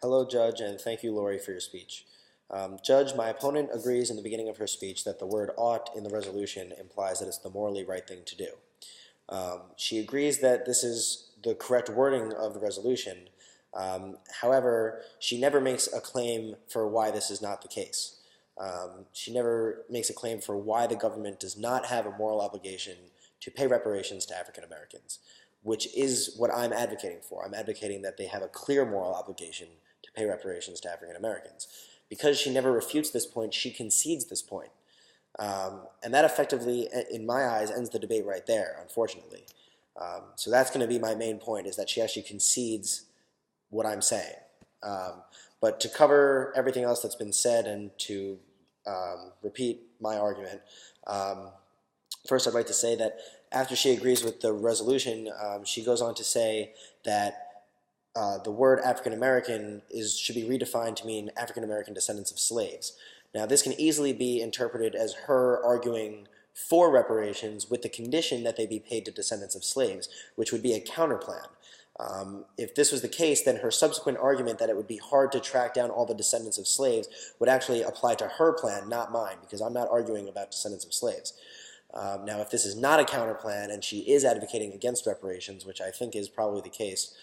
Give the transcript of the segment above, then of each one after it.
Hello, Judge, and thank you, Lori, for your speech. Judge, my opponent agrees in the beginning of her speech that the word ought in the resolution implies that it's the morally right thing to do. She agrees that this is the correct wording of the resolution. However, she never makes a claim for why this is not the case. She never makes a claim for why the government does not have a moral obligation to pay reparations to African Americans, which is what I'm advocating for. I'm advocating that they have a clear moral obligation to pay reparations to African Americans. Because she never refutes this point, she concedes this point. And that effectively, in my eyes, ends the debate right there, unfortunately. So that's going to be my main point, is that she actually concedes what I'm saying. But to cover everything else that's been said and to repeat my argument, first I'd like to say that after she agrees with the resolution, she goes on to say that the word African American should be redefined to mean African American descendants of slaves. Now, this can easily be interpreted as her arguing for reparations with the condition that they be paid to descendants of slaves, which would be a counterplan. If this was the case, then her subsequent argument that it would be hard to track down all the descendants of slaves would actually apply to her plan, not mine, because I'm not arguing about descendants of slaves. Now, if this is not a counterplan and she is advocating against reparations, which I think is probably the case,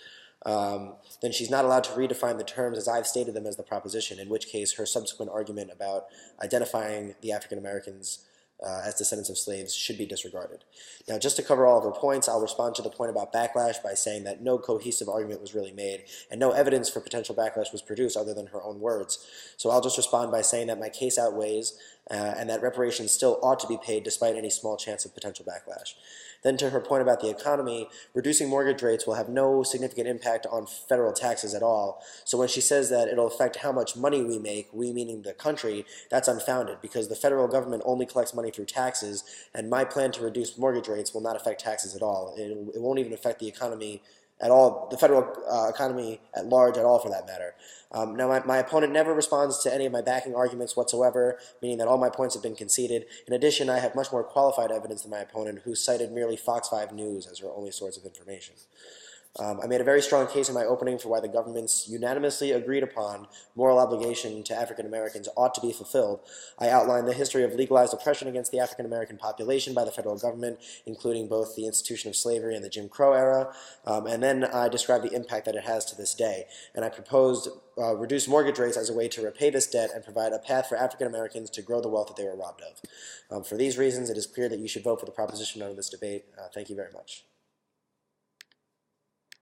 then she's not allowed to redefine the terms as I've stated them as the proposition, in which case her subsequent argument about identifying the African Americans as descendants of slaves should be disregarded. Now, just to cover all of her points, I'll respond to the point about backlash by saying that no cohesive argument was really made and no evidence for potential backlash was produced other than her own words. So I'll just respond by saying that my case outweighs and that reparations still ought to be paid despite any small chance of potential backlash. Then to her point about the economy, reducing mortgage rates will have no significant impact on federal taxes at all. So when she says that it'll affect how much money we make, we meaning the country, that's unfounded because the federal government only collects money through taxes, and my plan to reduce mortgage rates will not affect taxes at all. It won't even affect the economy at all, the federal economy at large at all for that matter. Now, my opponent never responds to any of my backing arguments whatsoever, meaning that all my points have been conceded. In addition, I have much more qualified evidence than my opponent, who cited merely Fox 5 News as her only source of information. I made a very strong case in my opening for why the government's unanimously agreed upon moral obligation to African Americans ought to be fulfilled. I outlined the history of legalized oppression against the African American population by the federal government, including both the institution of slavery and the Jim Crow era, and then I described the impact that it has to this day. And I proposed reduce mortgage rates as a way to repay this debt and provide a path for African Americans to grow the wealth that they were robbed of. For these reasons, it is clear that you should vote for the proposition under this debate. Thank you very much.